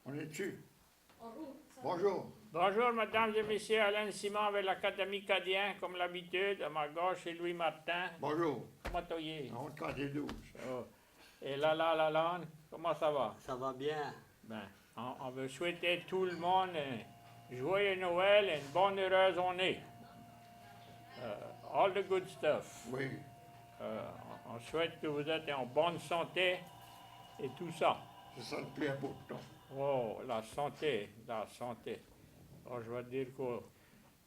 On est dessus. Bonjour. Bonjour, mesdames et messieurs, Alain Simon avec l'Académie Cadien, comme l'habitude. À ma gauche, c'est Louis Martin. Bonjour. Comment tu es? On compte les 12. Oh. Et là, comment ça va? Ça va bien. Ben, on veut souhaiter tout le monde un joyeux Noël et une bonne heureuse année. All the good stuff. Oui. On souhaite que vous êtes en bonne santé et tout ça. C'est ça le plus important. Oh, la santé, la santé. Oh, je vais te dire que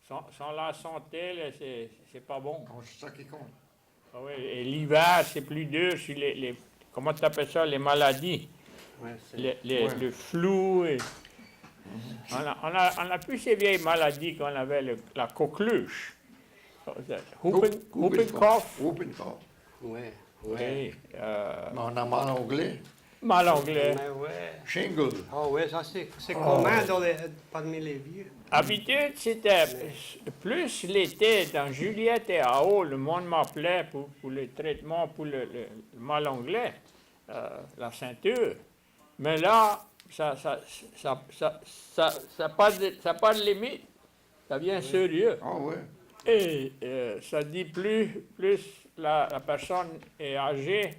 sans la santé, là, c'est pas bon. Oh, c'est ça qui compte. Ah oui, et l'hiver, c'est plus dur sur comment tu appelles ça, les maladies. Ouais, Le flou. On a plus ces vieilles maladies qu'on avait, la coqueluche. Whooping cough. Whooping cough. ouais. Oui, Mais on a mal anglais. mal anglais. Mais ouais. Shingle. Ah ouais, ça c'est commun parmi les vieux. Habitude, c'était plus l'été, dans Juliette et Ao, le monde m'appelait pour le traitement pour le mal anglais, la ceinture. Mais là, ça pas de limite. Ça devient sérieux. Ah oui. Et ça dit plus la personne est âgée,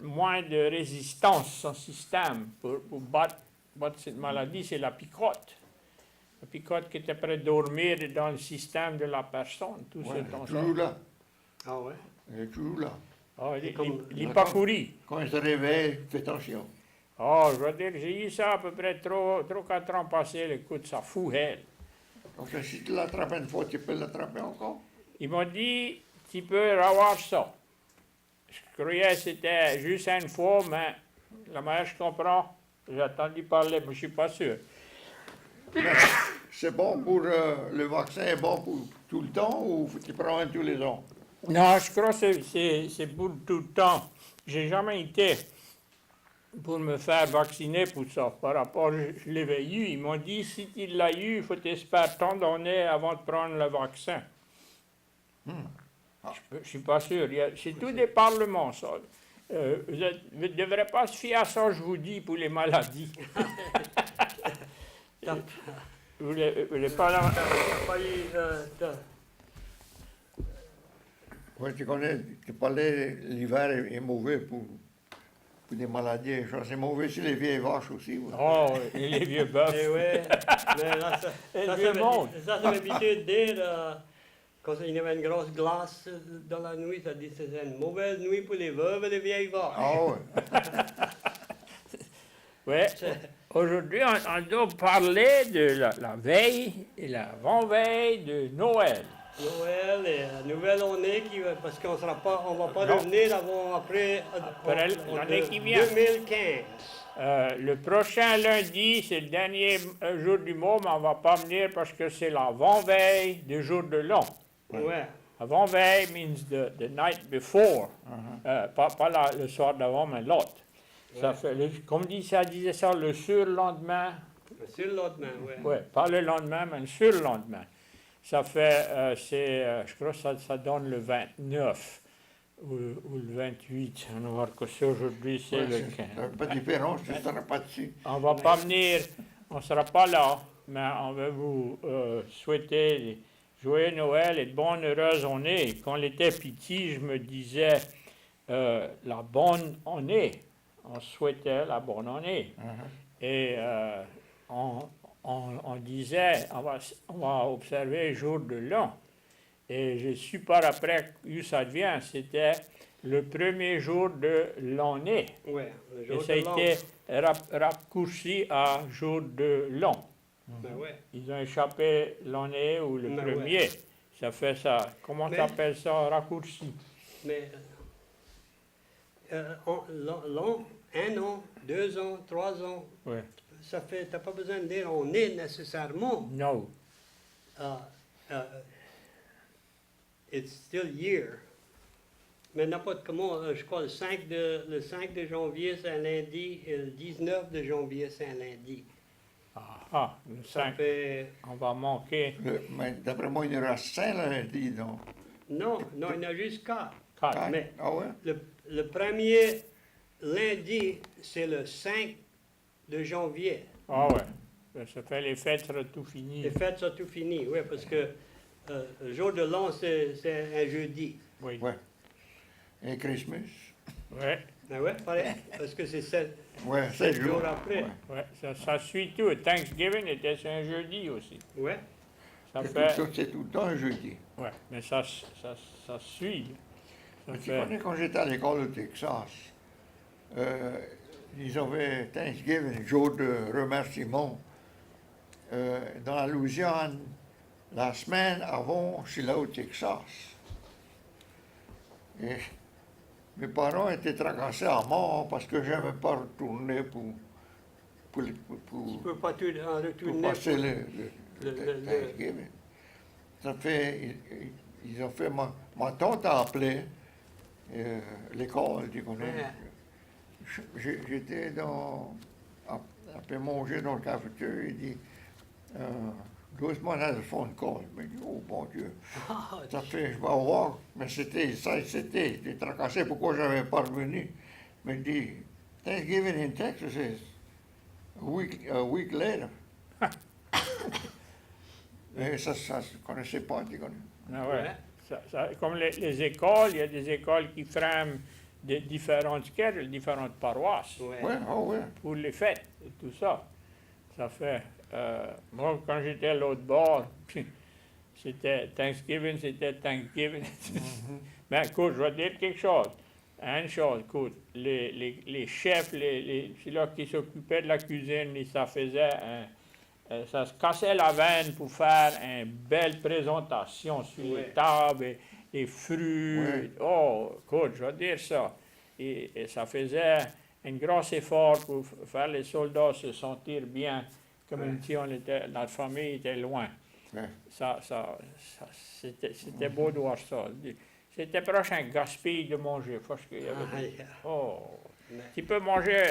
moins de résistance, son système pour battre cette maladie, c'est la picote. La picote qui était près de dormir dans le système de la personne, tout Ouais, ce temps. toujours là. Ah ouais. Il est toujours là. Oh, comme- l'hypocourie. Quand il se réveille, fais attention. Oh, je veux dire, j'ai eu ça à peu près 3-4 ans passés, écoute, ça fout elle. Donc si tu l'attrapes une fois, tu peux l'attraper encore. Ils m'ont dit, tu peux avoir ça. Je croyais que c'était juste une fois, mais la manière je comprends, j'ai entendu parler, mais je ne suis pas sûr. C'est bon pour le vaccin est bon pour tout le temps ou faut tu prends un tous les ans? Non, je crois que c'est pour tout le temps. J'ai jamais été pour me faire vacciner pour ça. Par rapport, je l'avais eu. Ils m'ont dit, si tu l'as eu, il faut t'espérer tant d'années avant de prendre le vaccin. Je ne suis pas sûr. C'est tout des parlements, ça. Vous ne devrez pas se fier à ça, je vous dis, pour les maladies. Vous voulez pas la... T'as pas eu, Oui, tu connais, tu parlais, l'hiver est mauvais pour des maladies. C'est mauvais sur les vieilles vaches aussi. Ouais. Oh, et les vieux bœufs. Eh ouais. Mais là, Et ça le vieux monde. c'est l'habitude de dire, quand il y avait une grosse glace dans la nuit, ça dit que c'était une mauvaise nuit pour les veuves et les vieilles vaches. Ah ouais. Ouais. Aujourd'hui, on doit parler de la veille et l'avant-veille de Noël. Noël et la nouvelle année, parce qu'on ne va pas Non. revenir avant, après l'année qui vient. 2015. Le prochain lundi, c'est le dernier jour du mois, mais on ne va pas venir parce que c'est l'avant-veille du jour de l'an. Ouais. Avant-veille means the night before. Pas le soir d'avant, mais l'autre. Ça fait, comme ça disait ça, le surlendemain. Sur le lendemain, ouais. Oui, pas le lendemain, mais le surlendemain. Ça fait, je crois que ça donne le 29 ou le 28. On va voir que c'est aujourd'hui, c'est Ouais, le c'est 15. pas différent, je ne serai pas dessus. On ne va pas venir, on ne sera pas là, mais on va vous souhaiter des joyeux Noël et de bonnes heureuses années. Quand j'étais petit, je me disais la bonne année. On souhaitait la bonne année. Et on disait, on va observer le jour de l'an. Et je suis par après où ça devient. C'était le premier jour de l'année. Ouais, le Et jour ça a de l'an. été raccourci à jour de l'an. Ben ouais. Ils ont échappé l'année ou le Ben premier. ouais. Ça fait ça. Comment Mais- tu appelles ça, raccourci? Mais l'an, 1 an, 2 ans, 3 ans, Oui. ça fait, t'as pas besoin de dire on est nécessairement. No. It's still year. Mais n'importe comment, je crois le 5 de janvier c'est un lundi et le 19 de janvier c'est un lundi. Ah, le Ça 5, fait... on va manquer Mais d'après moi, il y aura 5 lundi, donc. Non, il y en a juste 4. 4. Mais Ah ouais? le premier lundi, c'est le 5 de janvier. Ah ouais. Ça fait les fêtes sera tout fini. Les fêtes sont tout finies, oui, parce que le jour de l'an, c'est un jeudi. Oui. Ouais. Et Christmas. Ouais. Ah ouais, pareil, parce que c'est 7 Ouais, 7 jours jours. après. Ouais. Ouais. Ça suit tout. Thanksgiving était sur un jeudi aussi. Ouais. Ça C'est fait. c'est tout le temps un jeudi. Ouais. Mais ça suit. Ça Mais tu fait. connais, quand j'étais à l'école au Texas, ils avaient Thanksgiving, jour de remerciement, dans la Louisiane, la semaine avant, je suis là au Texas. Et mes parents étaient tracassés à mort parce que je n'aimais pas retourner Tu ne peux pas tout en pour retourner. passer le- le- Thanksgiving. Ça fait, ils ont fait, ma tante a appelé l'école, tu connais. Ouais. J'étais après manger dans le cafetière, il dit, Guzman has a phone call. Je me dis, oh mon Dieu, Ah, ça fait, je vais voir. Mais j'étais tracassé, pourquoi je n'avais pas revenu. Il me dit, Thanksgiving in Texas is a week later. Et ça, je ne connaissais pas, tu connais. Ah ouais. Ouais. Comme les écoles, il y a des écoles qui frament de différentes schedules, différentes paroisses Ouais. Ouais, oh ouais. pour les fêtes et tout ça. Ça fait. Moi, quand j'étais à l'autre bord, c'était Thanksgiving, c'était Thanksgiving. Mais écoute, je vais te dire quelque chose. Une chose, écoute, les chefs, ceux-là qui s'occupaient de la cuisine, ça faisait ça se cassait la veine pour faire une belle présentation sur les Ouais. tables, et les fruits. Ouais. Oh, écoute, je vais dire ça. Et ça faisait un gros effort pour faire les soldats se sentir bien, comme Ouais. si notre famille était loin. Ouais. C'était beau de voir ça. C'était proche un gaspille de manger. Parce qu'il y avait Ah, yeah. oh, Mais- tu peux manger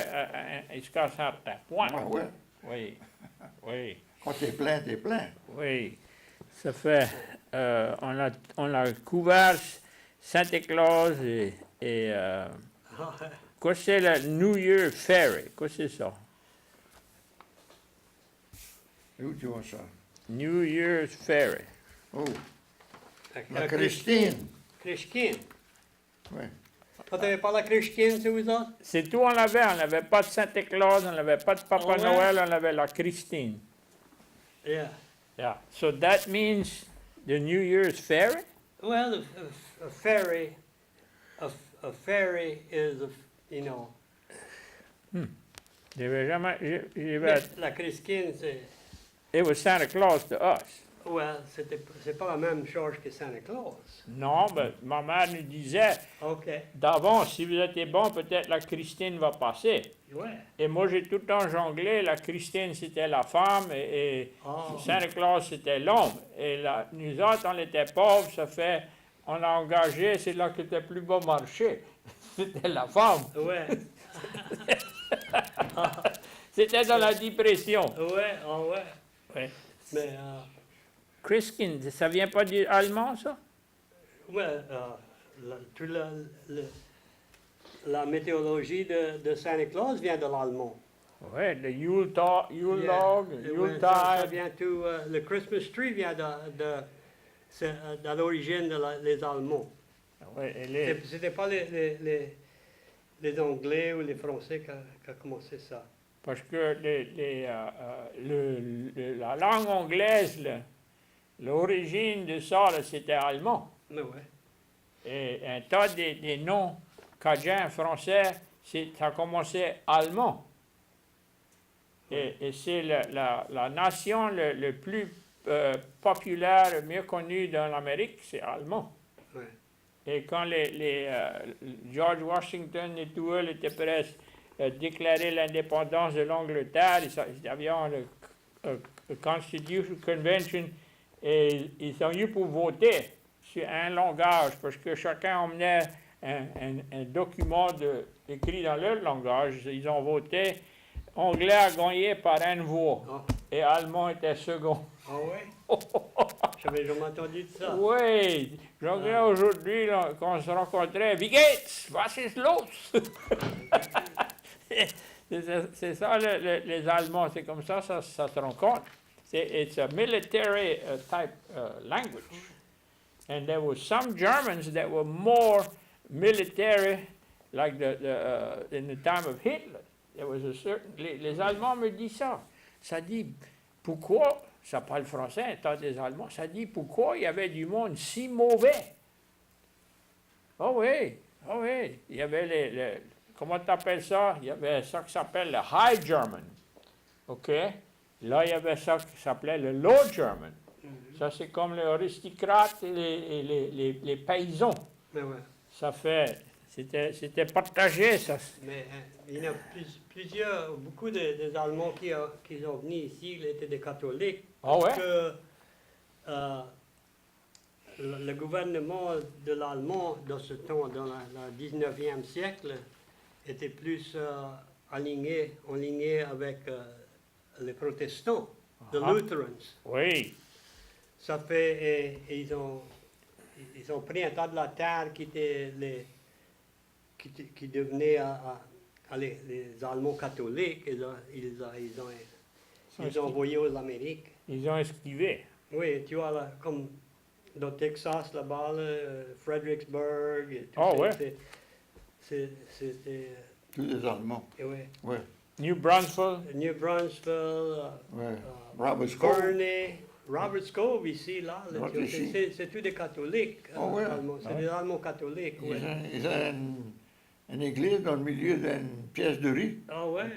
jusqu'à un certain point. Ah ouais. Oui, oui, Quand t'es plein, t'es plein. oui. Ça fait, on a couvert Santa Claus et Ah, quoi c'est le New Year Ferry? Quoi c'est ça? Et où tu vois ça? New Year's Ferry. Oh, la la Christine. Christine. Ouais. Vous n'avez pas la Christine, c'est vous autres? C'est tout on l'avait. On n'avait pas de Santa Claus, on n'avait pas de Papa Oh, ouais? Noël, on avait la Christine. Yeah. Yeah. So that means the New Year's Ferry? Well, a ferry, a ferry is, you know, J'avais jamais. la Christine, c'est, It was Santa Claus to us. well, c'est pas la même chose que Santa Claus. Non, mais ma mère nous disait OK. d'avance, si vous étiez bon, peut-être la Christine va passer. Ouais. Et moi, j'ai tout le temps jonglé. La Christine, c'était la femme et Oh. Santa Claus, c'était l'homme. Et nous autres, on était pauvres, ça fait. On a engagé, c'est là que c'était plus bon marché. C'était la femme. Ouais. C'était dans la dépression. Ouais, oh ouais. Ouais. Mais, Christkind, ça vient pas du allemand, ça? ouais, la météorologie de Santa Claus vient de l'allemand. Oui, le Yule log, Yeah. Ouais, ça Yuletide. vient tout, le Christmas tree vient c'est à l'origine des Allemands. Ouais, et les- C'était pas les Anglais ou les Français qui ont commencé ça. parce que la langue anglaise, l'origine de ça, là, c'était allemand. Mais ouais. Et un tas des noms cajuns français, ça a commencé allemand. Et c'est la nation le plus populaire, le mieux connue dans l'Amérique, c'est allemand. Ouais. Et quand George Washington et tout eux étaient prêts à déclarer l'indépendance de l'Angleterre, ils avaient le Constitution Convention et ils sont eu pour voter sur un langage parce que chacun emmenait un document écrit dans leur langage. Ils ont voté. Anglais a gagné par une voix Ah, et allemand était second. ah ouais? J'avais jamais entendu de ça. Oui, je regarde aujourd'hui, là, quand on se rencontrait, Wie geht's? Was ist los? C'est ça, les Allemands, c'est comme ça se rend compte. It's a military type language. And there were some Germans that were more military, like in the time of Hitler. There was a certain, les Allemands me disent ça. Ça dit, pourquoi, ça parle français, étant des Allemands, ça dit pourquoi il y avait du monde si mauvais. Oh oui, il y avait comment tu appelles ça? Il y avait ça qui s'appelle le High German. OK? Là, il y avait ça qui s'appelait le Low German. Ça, c'est comme les aristocrates et les paysans. Mais ouais. Ça fait... C'était partagé, ça. Mais il y en a plusieurs, beaucoup des Allemands qui sont venus ici, ils étaient des catholiques. Ah ouais? Que le gouvernement de l'Allemand, dans ce temps, dans le 19e siècle, était plus aligné avec les protestants, les Lutherans. Oui. Ça fait, ils ont pris un tas de la terre qui était qui devenaient les Allemands catholiques, ils ont envoyé aux Amériques. Ils ont esquivé. Oui, tu vois, là, comme dans Texas, là-bas, Fredericksburg, et tout Oh, ça, ouais. c'était... Tous les Allemands. Ouais. Ouais, New Brunswick. New Brunswick, ouais. Robert Cove. Burney, Robert Cove ici, là, Notre ici. c'est tous des catholiques. Oh, ouais. Allemands. C'est des Allemands catholiques, oui. Ils ont une église dans le milieu d'une pièce de riz. Ah ouais.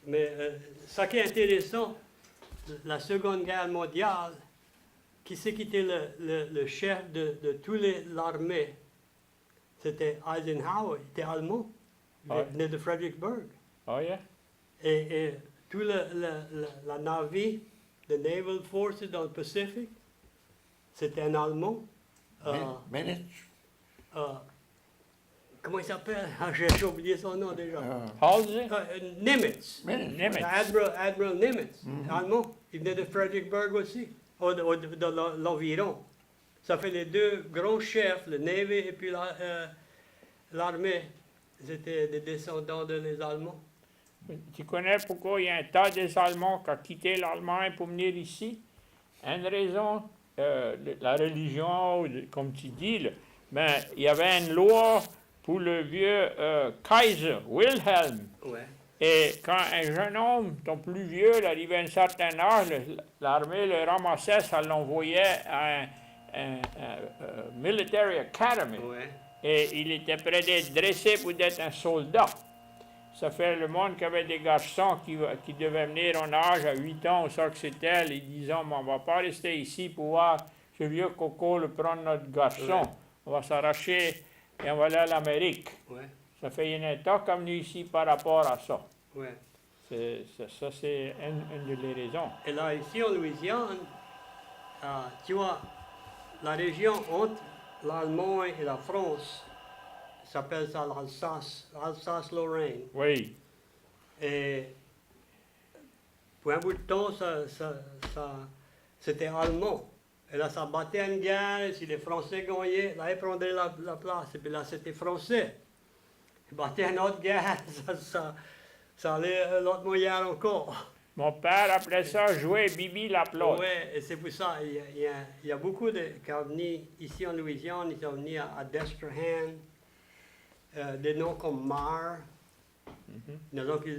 Mais ce qui est intéressant, la Seconde Guerre mondiale, qui c'est qui était le chef de toute l'armée? C'était Eisenhower, il était allemand, il Ouais. venait de Fredericksburg. Oh, yeah. Et tout la Navy, the Naval Forces dans le Pacifique, c'était un Allemand. Minich. Comment il s'appelle? Ah, j'ai oublié son nom déjà. Halsey. Nimitz. Minich. Nimitz. Admiral Nimitz, allemand. Il venait de Fredericksburg aussi, de l'environ. Ça fait les deux grands chefs, le Navy et puis l'armée. Ils étaient des descendants de les Allemands. Tu connais pourquoi il y a un tas des Allemands qui ont quitté l'Allemagne pour venir ici? Une raison, la religion, comme tu dis, là, ben, il y avait une loi pour le vieux Kaiser, Wilhelm. Ouais. Et quand un jeune homme, ton plus vieux, il arrivait à un certain âge, l'armée le ramassait, ça l'envoyait à un military academy. Ouais. Et il était prêt d'être dressé pour être un soldat. Ça fait le monde qui avait des garçons qui devaient venir en âge à 8 ans, ou ça que c'était, ils disaient, on ne va pas rester ici pour voir ce vieux coco le prendre notre garçon. Ouais. On va s'arracher et on va aller à l'Amérique. Ouais. Ça fait il y a un tas comme nous ici par rapport à ça. Ouais. Ça, c'est une des raisons. Et là, ici en Louisiane, tu vois, la région entre l'Allemagne et la France s'appelle ça l'Alsace, l'Alsace-Lorraine. Oui. Et pour un bout de temps, c'était allemand. Et là, ça battait une guerre, si les Français gagnaient, là, ils prendraient la place. Et puis là, c'était français. Ils battaient une autre guerre, ça allait l'autre moyen encore. Mon père, après ça, jouait Bibi la Plotte. Oui, et c'est pour ça, il y a beaucoup de qui sont venus ici en Louisiane, ils sont venus à Destrehan, des noms comme Mar. Il y en a qui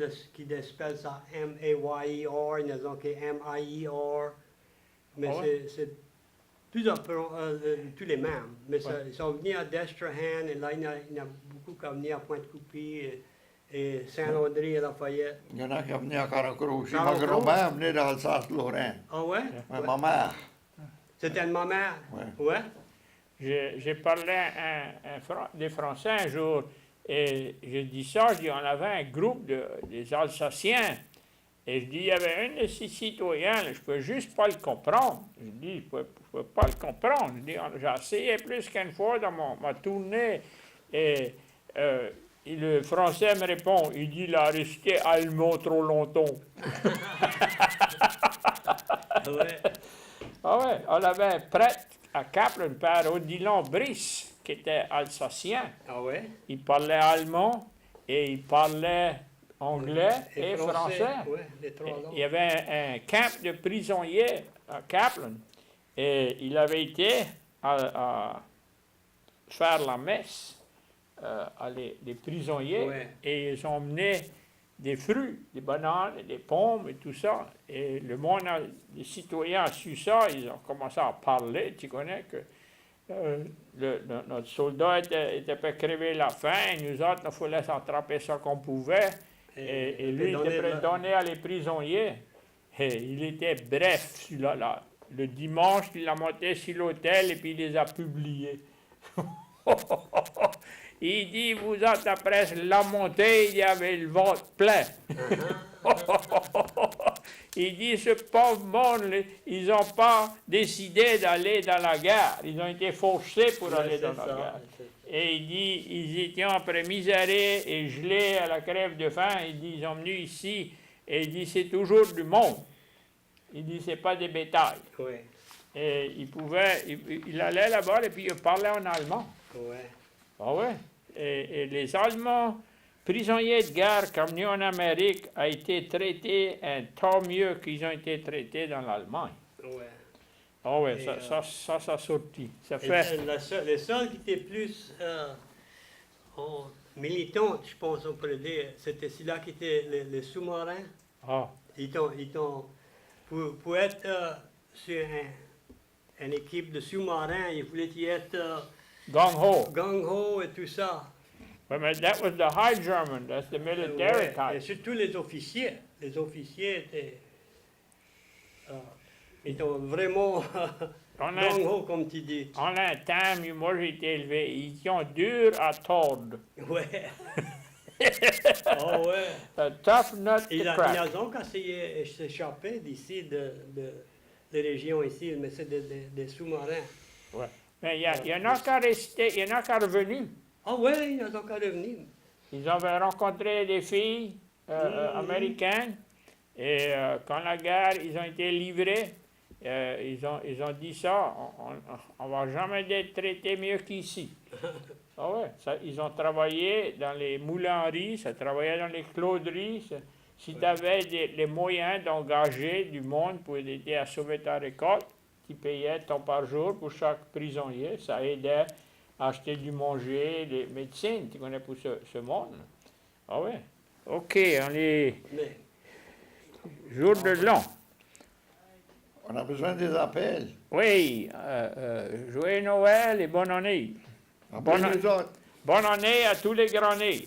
spellent ça M-A-Y-E-R, il y en a qui M-I-E-R. Mais Ah ouais? c'est tous les mêmes. Mais ils sont venus à Destrehan, et là, il y en a beaucoup qui sont venus à Pointe-Coupée et Saint-André et Lafayette. Il y en a qui venaient à Caracroix aussi. Ma Caracroix? grand-mère venait d'Alsace-Lorraine. Ah ouais? Ouais, ma mère. C'était une ma-mère? Ouais. Ouais? J'ai parlé des Français un jour, et je dis ça, je dis, on avait un groupe des Alsaciens, et je dis, il y avait un de ces citoyens, là, je ne peux juste pas le comprendre. Je dis, je ne peux pas le comprendre. Je dis, j'ai essayé plus qu'une fois dans ma tournée, et le Français me répond, il dit, il a resté allemand trop longtemps. Ouais. Ah ouais, on avait un prêtre à Cap, le père Odilon Brice, qui était alsacien. Ah ouais? Il parlait allemand et il parlait anglais et français. Ouais, les trois langues. Il y avait un camp de prisonniers à Kaplan et il avait été à faire la messe à les prisonniers Ouais. et ils ont emmené des fruits, des bananes, des pommes et tout ça. Et le monde, les citoyens ont su ça, ils ont commencé à parler. Tu connais que notre soldat était prêt à crever la faim, et nous autres, il fallait s'attraper ça qu'on pouvait. Et lui, il était prêt à donner à les prisonniers. Et il était bref, celui-là. Le dimanche, il a monté sur l'hôtel et puis il les a publiés. Il dit, vous êtes après la montée, il y avait le ventre plein. Il dit, ce pauvre monde, ils n'ont pas décidé d'aller dans la guerre. Ils ont été forcés pour aller dans la guerre. Et il dit, ils étaient après misérés et gelés à la crève de faim. Il dit, ils ont venu ici. Et il dit, c'est toujours du monde. Il dit, c'est pas des bétails. Ouais, Et il allait là-bas et puis il parlait en allemand. ouais. Ah ouais. Et les Allemands, prisonniers de guerre, comme venus en Amérique, ont été traités tant mieux qu'ils ont été traités dans l'Allemagne. Ouais. Ah ouais, Et, ça a sorti. Ça Et fait... les seuls qui étaient plus militants, je pense, on pourrait dire, c'était celui-là qui était les sous-marins. Ah, Pour être sur une équipe de sous-marins, il voulait y être gung-ho. gang-ho et tout ça. But that was the High German, that's the military Ouais, et type. surtout les officiers. Les officiers étaient vraiment On a, gang-ho, comme tu dis. en un temps, moi j'ai été élevé, ils sont durs à tordre. Ouais. Oh ouais. A tough nut Il to a crack. donc essayé de s'échapper d'ici, des régions ici, mais c'est des sous-marins. Ouais. Mais il y en a qui sont restés, il y en a qui sont revenus. Ah ouais, ils sont encore revenus. Ils avaient rencontré des filles américaines et quand la guerre, ils ont été livrés. Ils ont dit ça, on va jamais être traité mieux qu'ici. Ah ouais, ils ont travaillé dans les moulins à riz, ça travaillait dans les clôderies. Si tu avais les moyens d'engager du monde pour aider à sauver ta récolte, tu payais ton par jour pour chaque prisonnier. Ça aidait à acheter du manger, les médecines, tu connais pour ce monde. Ah ouais. OK, on est Mais, jour de l'an. On a besoin des appels. Oui, joyeux Noël et bonne année. Après Bon, nous autres, Bonne année à tous les grands-nés.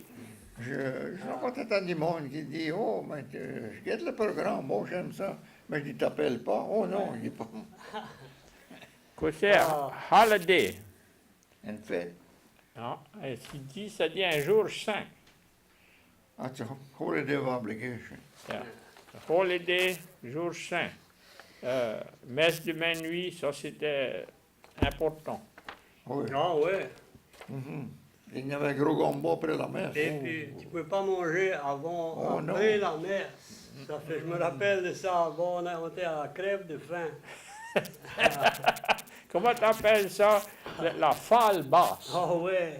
je rencontre du monde qui dit, oh, mais je guette le programme, moi j'aime ça. Mais je dis, t'appelles pas. Oh non, il dit pas. Quoi c'est? Ah. Holiday. En fait, Non, ça dit un jour saint. that's a holiday of obligation. Yeah. Holiday, jour saint. Messe de minuit, ça c'était important. Oui. ah ouais. Mhm. Il y avait un gros gombo après la messe. Et puis, tu ne pouvais pas manger avant, Oh, non. après la messe. Ça fait, je me rappelle de ça, avant, on était à la crève de faim. Comment t'appelles ça? La falle basse. Ah ouais.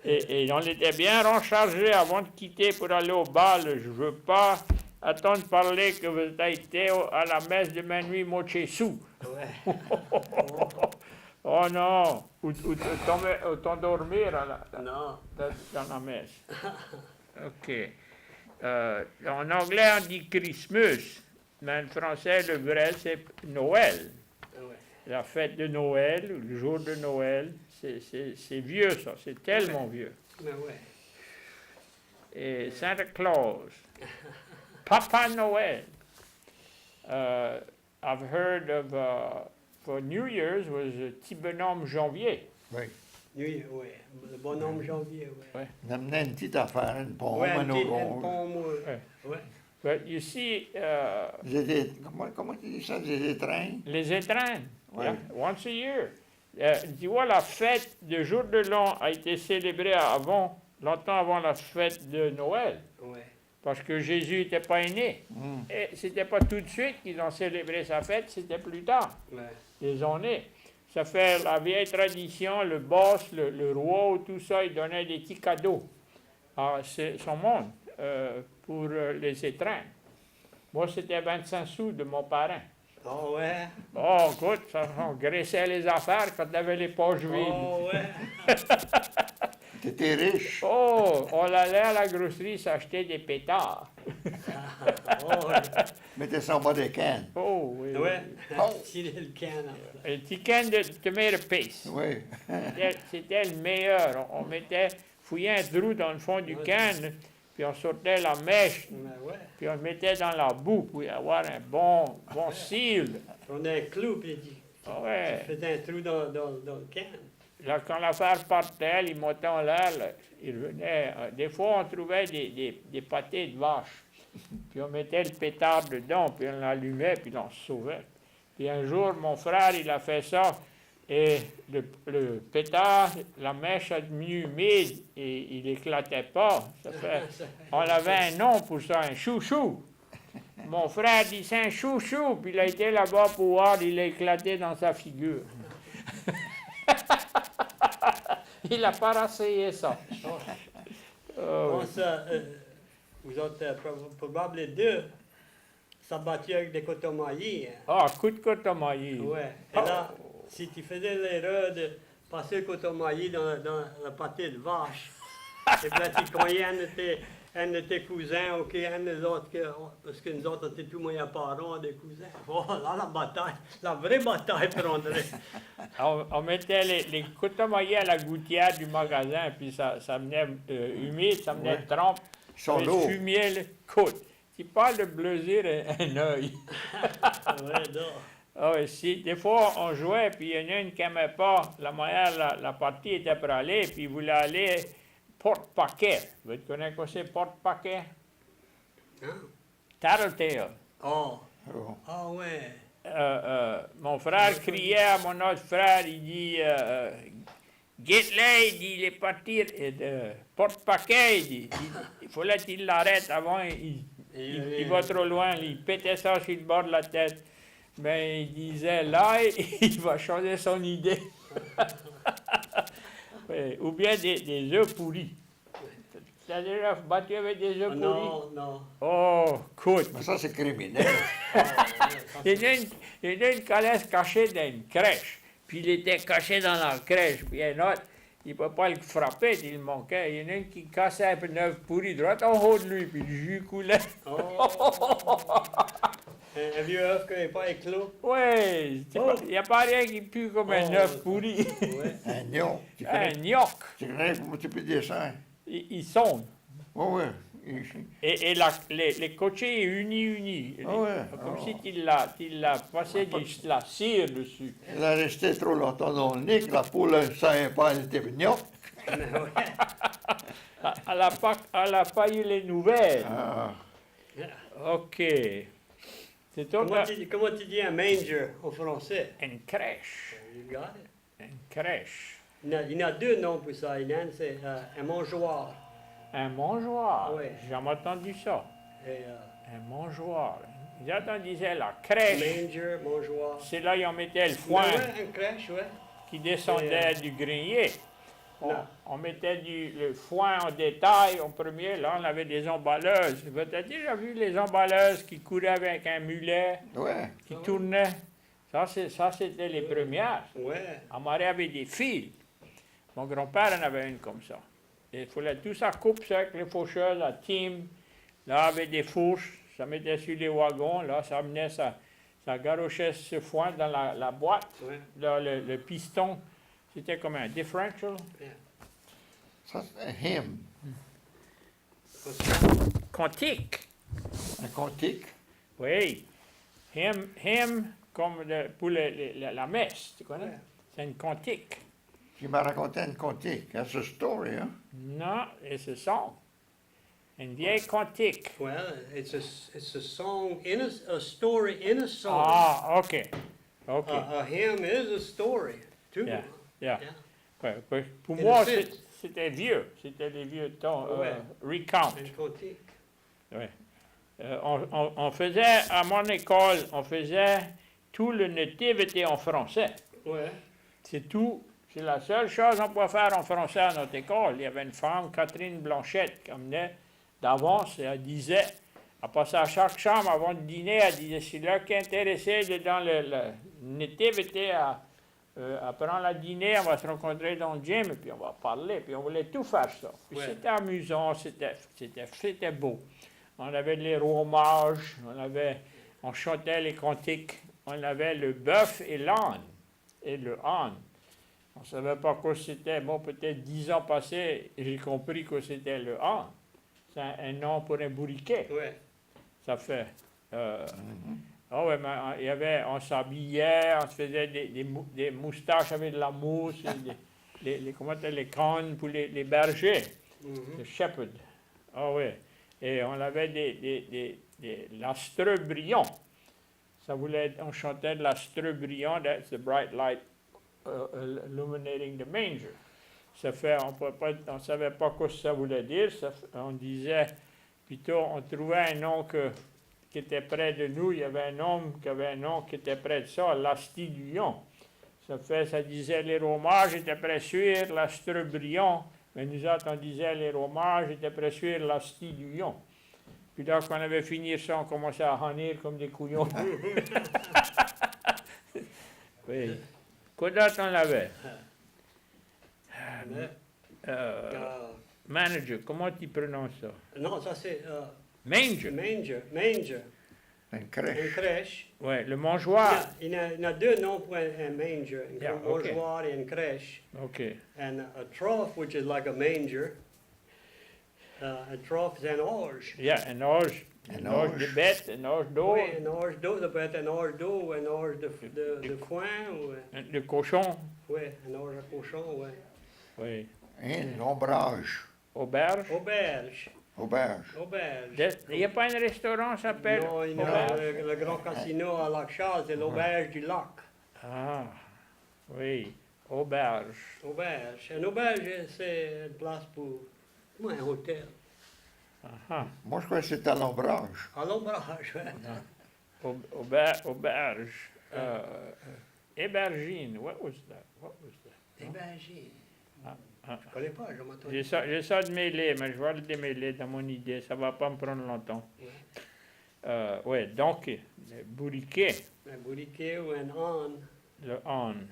Et on était bien rechargé avant de quitter pour aller au bal. Je veux pas attendre de parler que vous avez été à la messe de minuit Mochesou. Ouais. Oh non! Ou t'endormir Non. dans la messe. OK. En anglais, on dit Christmas, mais en français, le vrai, c'est Noël. Ouais. La fête de Noël, ou le jour de Noël, c'est vieux, ça. C'est tellement vieux. Mais ouais. Et Santa Claus. Papa Noël. I've heard of, for New Year's, was petit bonhomme janvier. Oui. Oui, ouais. Le bonhomme janvier, ouais. On amenait une petite affaire, une pomme, Ouais, un un petit orange. pomme, Ouais. ouais. But you see, Comment tu dis ça, des étreintes? les étrennes, Ouais. yeah, once a year. Tu vois, la fête de jour de l'an a été célébrée longtemps avant la fête de Noël, Ouais. parce que Jésus n'était pas né. Mm. Et c'était pas tout de suite qu'ils ont célébré sa fête, c'était plus tard. Ouais. Ils ont né. Ça fait la vieille tradition, le boss, le roi, tout ça, ils donnaient des petits cadeaux C'est son monde pour les étreindre. Moi, c'était 25 sous de mon parrain. Oh, ouais. Oh, écoute, on graissait les affaires quand on avait les poches vides. Oh, ouais. T'étais riche. Oh, on allait à la grosserie s'acheter des pétards. Oh, ouais. Mettez ça en bas des cannes. Oh, oui. Ouais. Oh. Tirer le canne. Le petit can de tomato paste. Oui. C'était le meilleur. On fouillait un trou dans le fond du canne, puis on sortait la mèche, Ouais. puis on le mettait dans la boue pour y avoir un bon seal. On a un clou, puis Ah ouais. il faisait un trou dans le canne. Là, quand l'affaire partait, il montait en l'air, là, il revenait. Des fois, on trouvait des pâtés de vache. Puis on mettait le pétard dedans, puis on l'allumait, puis on se sauvait. Puis un jour, mon frère, il a fait ça, et le pétard, la mèche a devenu humide, et il éclatait pas. On avait un nom pour ça, un chouchou. Mon frère dit, c'est un chouchou, puis il a été là-bas pour voir, il a éclaté dans sa figure. Il a pas rassayé ça. Bon, ça, vous autres, probablement les deux, ça battu avec des cotomaillis. Hein. Ah, coup de coton-maillis. Ouais. Et là, si tu faisais l'erreur de passer le coton-maillis dans la pâté de vache, et puis là, tu croyais un de tes cousins, OK, un des autres, parce que nous autres, on était tout moyen parents, des cousins. Oh, là, la bataille, la vraie bataille prendrait. On mettait les coton-maillis à la gouttière du magasin, puis ça venait humide, ça venait Ouais. trempe. Ils sont Le lourds. fumier, le côte. Tu parles de bleusir un œil. Ouais, non. Ah oui, si, des fois, on jouait, puis il y en a une qui n'aimait pas la manière, la partie était pour aller, puis il voulait aller porte-paquet. Vous connaissez quoi c'est porte-paquet? Hein? Tattletale. Oh, Oh. ah ouais. Mon frère criait à mon autre frère, il dit Get-le, il dit, il est parti porte-paquet, il fallait qu'il l'arrête avant, il va trop loin, il pétait ça sur le bord de la tête. Mais il disait là, il va changer son idée. Oui, ou bien des œufs pourris. Tu as déjà battu avec des œufs pourris? Non. Oh, écoute. Mais ça, c'est criminel. Il y a une calaisse cachée dans une crèche. Puis il était caché dans la crèche. Puis un autre, il ne peut pas le frapper, il manquait. Il y en a un qui cassait un peu de œuf pourri droit en haut de lui, puis le jus coulait. Oh. Un vieux œuf qui n'est pas éclos. Oui, il n'y a pas rien qui pue comme un œuf pourri. Ouais. Un gnon. Tu Un connais, gnoc. tu connais comment tu peux dire ça? Il sonde. Oui, oui. Et les cochers unis. Ah ouais, Comme ah. si tu l'as passé de la cire dessus. Elle a resté trop longtemps dans le nid, la poule ne savait pas, elle était gnon. Elle n'a pas eu les nouvelles. Ah, OK. C'est tout Comment tu dis un manger en français? une crèche. You got it. Une crèche. Il y en a deux noms pour ça. Il y en a un, c'est un mangeoire. Un mangeoire. Ouais. J'ai jamais entendu ça. Et, Un mangeoire. Les autres, on disait la crèche. manger, mangeoire. C'est là où on mettait le foin Ouais, une crèche, ouais. qui descendait du grenier. Non. On mettait le foin en détail en premier. Là, on avait des emballeuses. Vous avez déjà vu les emballeuses qui couraient avec un mulet, ouais. qui tournaient? Ça, c'était les premières. Ouais. Amarrées avec des fils. Mon grand-père en avait une comme ça. Et il fallait tout ça coupe ça avec les faucheuses à team. Là, avec des fourches, ça mettait sur les wagons. Là, ça amenait ça garochait ce foin dans la boîte. Ouais. Là, le piston, c'était comme un differential. Ça, c'est un hymne. Quantique. Un cantique. Oui. Hymne comme pour la messe, tu connais? Ouais. C'est une quantique. Qui m'a raconté un cantique. That's a story, hein? Non, et ce son. Une vieille quantique. Well, it's a song in a story in a song. Ah, OK. OK. A hymn is a story, too. Yeah, yeah. Yeah. Ouais, pour In moi, a sense. c'était vieux. C'était les vieux temps. Ouais. Recount. Un cantique. Ouais. On faisait, à mon école, on faisait tout le nativité en français. Ouais. C'est tout C'est la seule chose qu'on pouvait faire en français à notre école. Il y avait une femme, Catherine Blanchette, qui venait d'avance et elle disait, elle passait à chaque chambre avant de dîner, elle disait, si là qui est intéressé dans le nativité à prendre la dîner, on va se rencontrer dans le gym et puis on va parler, puis on voulait tout faire ça. Puis Ouais. c'était amusant, c'était beau. On avait les romages, on chantait les cantiques, on avait le bœuf et l'âne, et le âne. On ne savait pas quoi c'était. Bon, peut-être 10 ans passés, j'ai compris que c'était le âne. C'est un nom pour un bourriquet. Ouais. Ça fait. Ah ouais, mais on s'habillait, on se faisait des moustaches avec de la mousse, et comment on appelle, les cannes pour les bergers, Mhm. les shepherds. Ah ouais. Et on avait l'astrebrion. Ça voulait, on chantait de l'astrebrion, that's the bright light illuminating the manger. Ça fait, on ne savait pas quoi ça voulait dire, on disait, plutôt on trouvait un nom qui était près de nous, il y avait un homme qui avait un nom qui était près de ça, l'Astilion. Ça disait les romages étaient près de suivre l'astrebrion, mais nous autres on disait les romages étaient près de suivre l'Astilion. Puis là, quand on avait fini ça, on commençait à hannir comme des couillons. Oui. Quoi d'autre on avait? Mais, Manager, comment tu prononces ça? non, ça c'est Manger. manger, Une une crèche. crèche. Oui, le mangeoir. Il y a deux noms pour un manger, un Yeah, mangeoir et une crèche. OK. And a trough, which is like a manger. A trough is an orge. Yeah, un orge. Un Un orge de orge. bête, un orge d'eau, Oui, un orge d'eau, ça peut être un orge d'eau, un orge de foin, ou, de cochon. oui, un orge à cochon, oui. Oui. Un ombrage. Auberge. Auberge, Auberge. auberge. Il n'y a pas un restaurant qui s'appelle Non, il y a Auberge? le grand casino à Lac-Charles, c'est l'auberge du lac. Ah, oui, auberge. Auberge. Une auberge, c'est une place pour un hôtel. Ah, Moi, je crois que c'était à l'ombrage. À l'ombrage, oui. auberge. Hébergine, what was that? Hébergé. Ah. Je ne connais pas, je m'entends. J'ai ça de mêler, mais je vais le démêler dans mon idée, ça ne va pas me prendre longtemps. Oui, donc, le bourriquet, Un bourriquet ou un âne. le âne.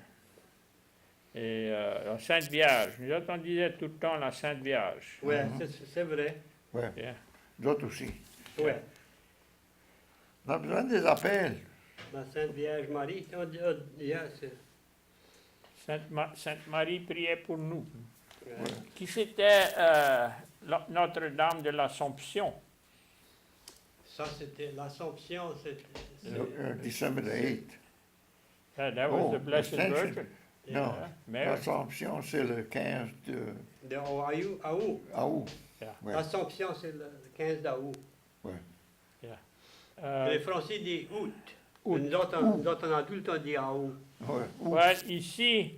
Et la Sainte Vierge. Nous autres, on disait tout le temps la Sainte Vierge. Oui, c'est vrai. Ouais. Yeah. D'autres aussi. Oui. On a besoin des appels. La Sainte Vierge Marie. C'est Sainte Marie priait pour nous. ouais. Qui c'était Notre-Dame de l'Assomption? Ça, c'était l'Assomption. December the 8th. That was the Blessed Ascension. Virgin. Non, Yeah, Mary. l'Assomption, c'est le 15 De août. août. Yeah. Ouais. L'Assomption, c'est le 15 d'août. Les Français disent août. Août. Nous autres, en adulte, on dit août. Ouais, août. Ouais, ici,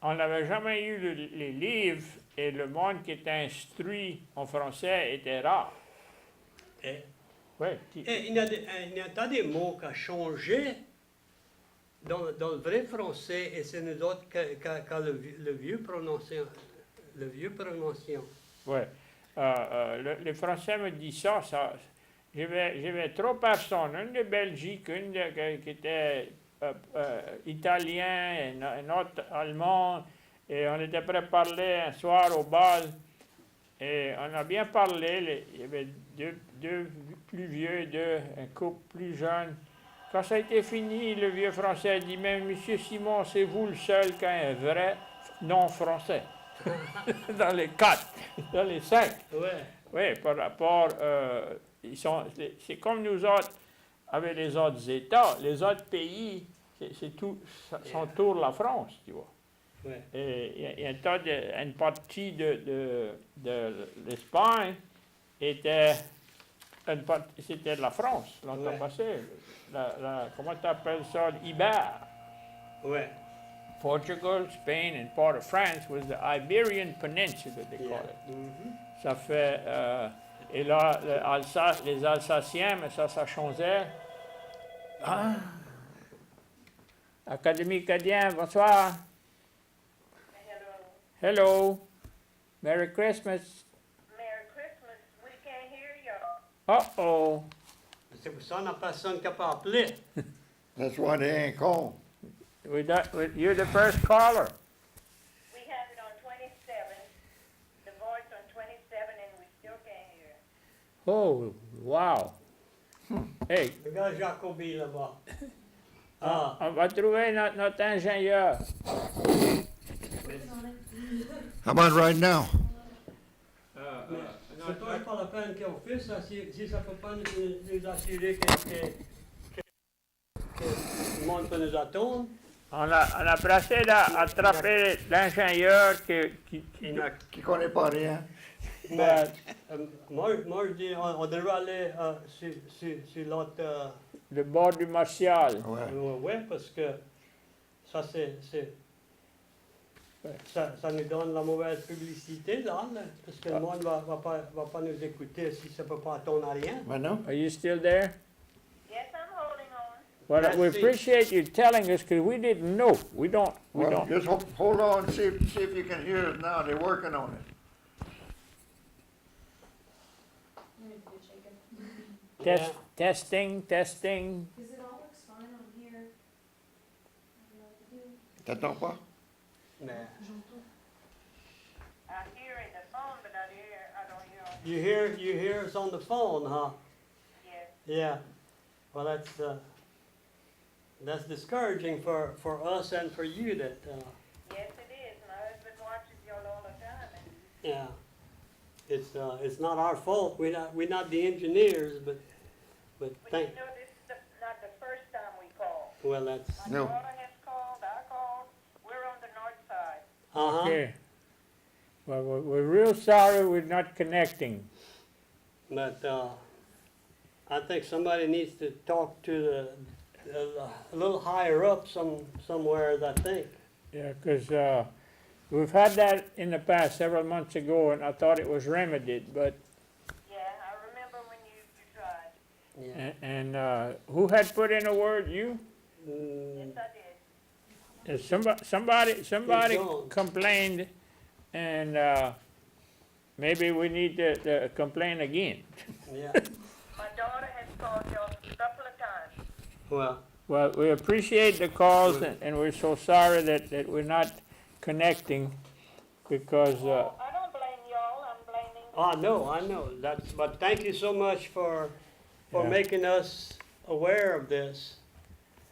on n'avait jamais eu les livres et le monde qui était instruit en français était rare. Et, Ouais, il y a des mots qui ont changé dans le vrai français et c'est nous autres qui le vieux prononciation. ouais. Les Français me disent ça. J'avais trois personnes, une de Belgique, une qui était italien, une autre allemand, et on était prêt à parler un soir au bal, et on a bien parlé, il y avait deux plus vieux et un couple plus jeune. Quand ça a été fini, le vieux français a dit, mais monsieur Simon, c'est vous le seul qui a un vrai nom français. Dans les 4, dans les 5. Ouais. Oui, par rapport, c'est comme nous autres, avec les autres États, les autres pays, c'est tout, ça entoure la France, tu vois. Ouais. Et il y a une partie de l'Espagne c'était de la France, longtemps Ouais. passé. Comment tu appelles ça, l'Iber. Ouais. Portugal, Spain, and part of France was the Iberian Peninsula, they call it. Mhm. Ça fait. Et là, les Alsaciens, mais ça changeait. Ah! Académie acadien, bonsoir. Hello. Merry Christmas. Merry Christmas. We can't hear y'all. Uh-oh. C'est pour ça qu'on n'a personne qui peut appeler. That's why they ain't called. You're the first caller. We have it on 27, the voice on 27, and we still can't hear. Oh, wow. Hey, Regarde Jacobi là-bas. Ah, on va trouver notre ingénieur. How about right now? c'est pas la peine qu'on fait ça si ça peut pas nous assurer que le monde peut nous attendre. On a pressé d'attraper l'ingénieur qui Qui connaît pas rien. Mais, moi, je dis, on devrait aller sur l'autre. le bord du Martial. Ouais. Ouais, parce que ça, ça nous donne la mauvaise publicité, là, parce que le monde va pas nous écouter si ça peut pas attendre à rien. Maintenant? Are you still there? Yes, I'm holding on. Well, Let's we see. appreciate you telling us because we didn't know. We Well, don't. just hold on, see if you can hear it now. They're working on it. Test, testing. Because it all looks fine on here. I don't know what to do. T'attends pas? Mais I hear in the phone, but I don't hear on. you hear us on the phone, huh? Yes. Yeah. Well, that's discouraging for us and for you that, Yes, it is. My husband watches y'all all the time, and yeah. It's not our fault. We're not the engineers, but but thank, you know this is not the first time we called. well, that's, My No. daughter has called, I called. We're on the north side. uh-huh. Okay. Well, we're real sorry we're not connecting. But, I think somebody needs to talk to a little higher up somewhere, I think. Yeah, because we've had that in the past several months ago, and I thought it was remedied. But Yeah, I remember when you tried. Yeah. and who had put in a word? You? Mm, Yes, I did. Somebody John. complained, and maybe we need to complain again. yeah. My daughter has called y'all a couple of times. Well, Well, we appreciate the calls, and we're so sorry that we're not connecting because Well, I don't blame y'all, I'm blaming. I know. But thank you so much for Yeah. making us aware of this.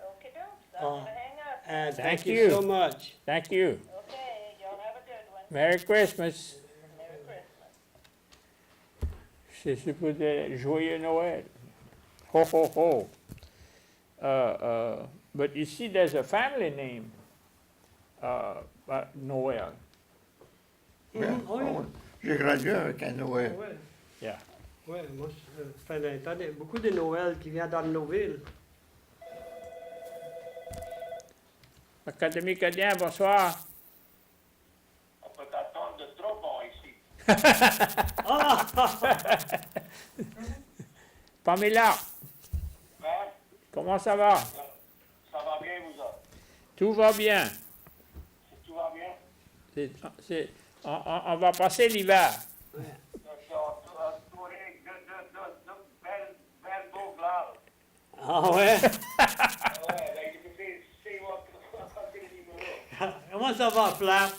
Okey-doke, I'm gonna hang up. And Thank thank you you. so much. thank you. Okay, y'all have a good one. Merry Christmas. Merry Christmas. C'est supposé joyeux Noël. Ho ho ho. But you see, there's a family name, Noel. Yeah. Oh, yeah. Oh, j'ai gradué avec un Noël. Ouais. Yeah. Ouais, moi, ça fait longtemps, beaucoup de Noël qui viennent d'Arnaudville. Académie Cadien, bonsoir. On peut attendre de trop bon ici. Pamela, Hein? comment ça va? Ça va bien, vous autres? Tout va bien. Tout va bien? On va passer l'hiver. Donc, entouré de belles beaux glaces. Ah ouais? Ouais, ben, c'est votre numéro. Comment ça va, Flap?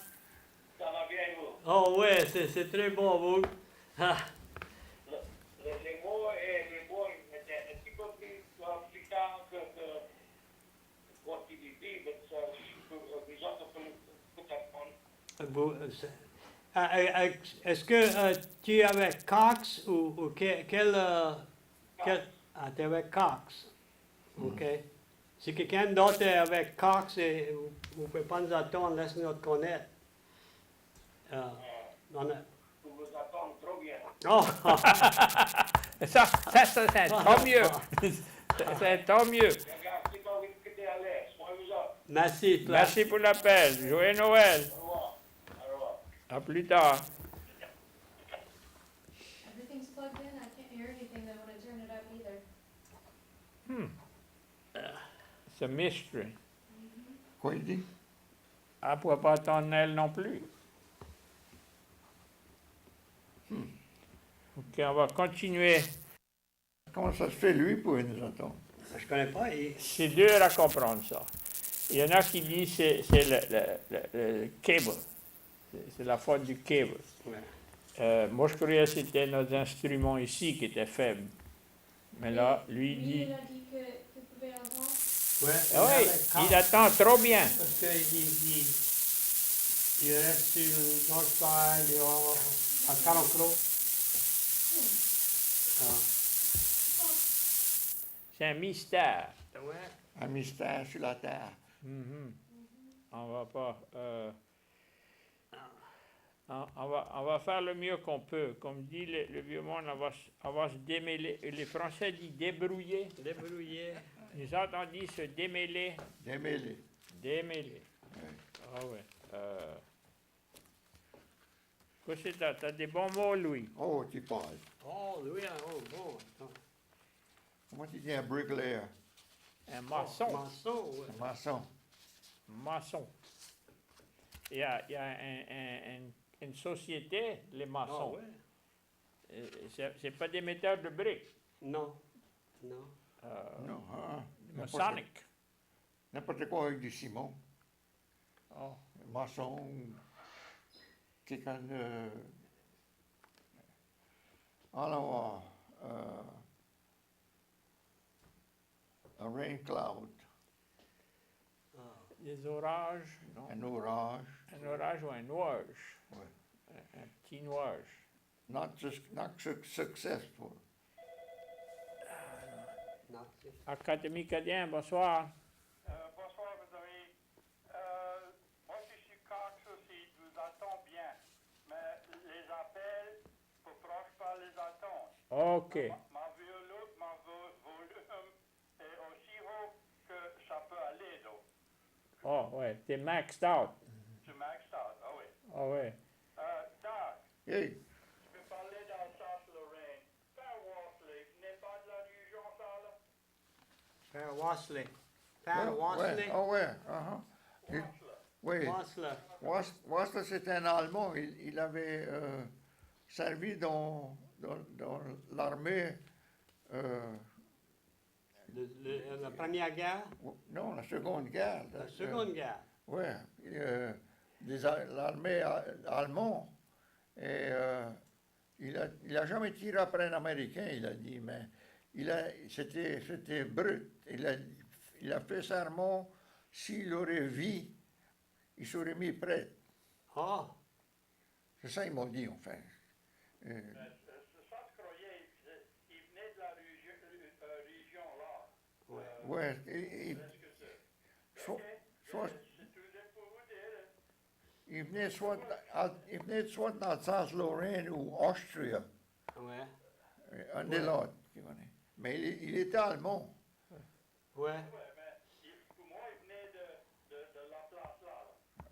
Ça va bien, vous? Oh ouais, c'est très bon, vous. Ah, Les mots étaient un petit peu plus compliqués que what you did, mais les autres peuvent apprendre. Est-ce que tu es avec Cox ou quel... Ah, tu es avec Cox. OK. Si quelqu'un d'autre est avec Cox, vous ne pouvez pas nous attendre, laisse-nous te connaître. On a... Vous vous attendez trop bien. Oh! Ça c'est tant mieux. C'est tant mieux. Regarde, c'est pas vite que t'es à l'aise. Moi, vous autres. Merci, Flap. Merci pour l'appel. Joyeux Noël. Au revoir. Au revoir. À plus tard. Everything's plugged in. I can't hear anything though when I turn it up either. It's a mystery. Quoi il dit? Elle ne pourrait pas attendre elle non plus. OK, on va continuer. Comment ça se fait, lui, pour nous entendre? Je connais pas. C'est dur à comprendre, ça. Il y en a qui disent que c'est le cable. C'est la faute du cable. Ouais. Moi, je croyais que c'était nos instruments ici qui étaient faibles. Mais là, lui, il dit... Il a dit que tu pouvais avoir. Ouais. Ah oui, il attend trop bien. Parce qu'il reste sur le North Side et à Carenclo. C'est un mystère. Ouais. Un mystère sur la terre. Mhm. On va pas... on va faire le mieux qu'on peut. Comme dit le vieux monde, on va se démêler. Les Français disent débrouiller. Débrouillé. Les autres, on dit se démêler. Démêlé. Démêler. Ouais. Ah ouais. Qu'est-ce que t'as? T'as des bons mots, Louis? Oh, tu parles. Oh, oui, oh, bon. Attends. Comment tu dis un bricklayer? Un maçon. Maçon, ouais. Un maçon. Maçon. Il y a une société, les Ah, maçons. ouais. C'est pas des metteurs de briques. Non. Non. Non, hein? Masonic. N'importe quoi avec du ciment. Oh. Un maçon, quelqu'un de... Alors, un rain cloud, Des orages, non? un orage. Un orage ou un nuage. Ouais. Un petit nuage. Not successful. Non. Académie Cadien, bonsoir. Bonsoir, mes amis. Moi, je suis Cox aussi, je vous entends bien. Mais les appels, il ne faut pas les attendre. OK. Ma volume est aussi haut que ça peut aller, donc. Oh, ouais, t'es maxed out. Je max out, ah oui. Ah ouais. Doc, Hey, je peux parler d'Alsace-Lorraine. Père Worsley, n'est pas de la région, ça, là? Père Wasley. Père ouais, Wasley. oh ouais, uh-huh. Oui, Wasley. Wasler, c'est un Allemand. Il avait servi dans l'armée, La Première Guerre. non, la Seconde Guerre. La Seconde Guerre. Oui, l'armée allemande. Et il a jamais tiré après un Américain, il a dit, mais c'était brut. Il a fait serment, s'il aurait vu, il serait mis prêt. Ah. C'est ça, ils m'ont dit, enfin. C'est ça, je croyais. Il venait de la région là. Ouais, Qu'est-ce que c'est? soit- C'est tout pour vous dire. il venait soit d'Alsace-Lorraine ou Austria, Ouais. un des l'autre, tu connais. Mais il était allemand. Ouais. Ouais, mais pour moi, il venait de la place là.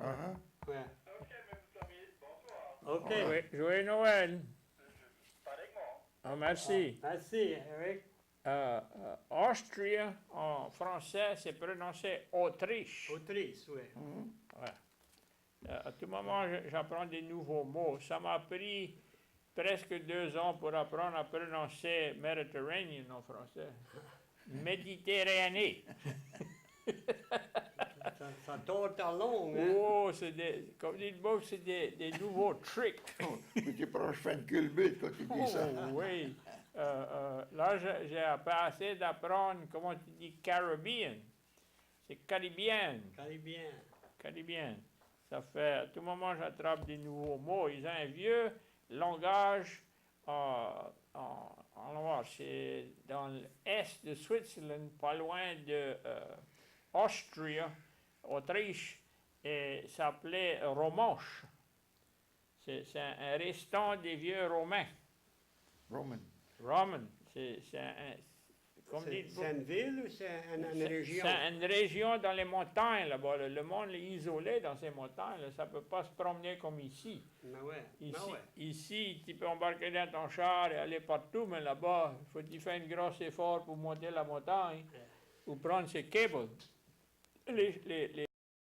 Uh-huh. Ouais. Ok, mes amis, bonsoir. OK. Joyeux Noël. Pareillement. Ah, merci. Merci, Eric. Austria, en français, c'est prononcé Autriche. Autrice, oui. À tout moment, j'apprends des nouveaux mots. Ça m'a pris presque 2 ans pour apprendre à prononcer Mediterranean en français. Méditerranée. Ça tourne à long, hein? Oh, comme dit le beau, c'est des nouveaux tricks. Mais tu prends un culbute quand tu dis ça. Oh, oui. Là, j'ai pas assez d'apprendre comment tu dis Caribbean. C'est caribien. Caribien. Caribien. Ça fait, à tout moment, j'attrape des nouveaux mots. Ils ont un vieux langage c'est dans l'est de Switzerland, pas loin de Austria, Autriche, et ça s'appelait Romanche. C'est un restant des vieux Romains. Roman. Roman, comme dit C'est une ville ou c'est une région? C'est une région dans les montagnes là-bas. Le monde est isolé dans ces montagnes. Là. Ça ne peut pas se promener comme ici. Mais ouais. Ici, tu peux embarquer dans ton char et aller partout, mais là-bas, il faut que tu fasses un gros effort pour monter la montagne ou prendre ces câbles. Les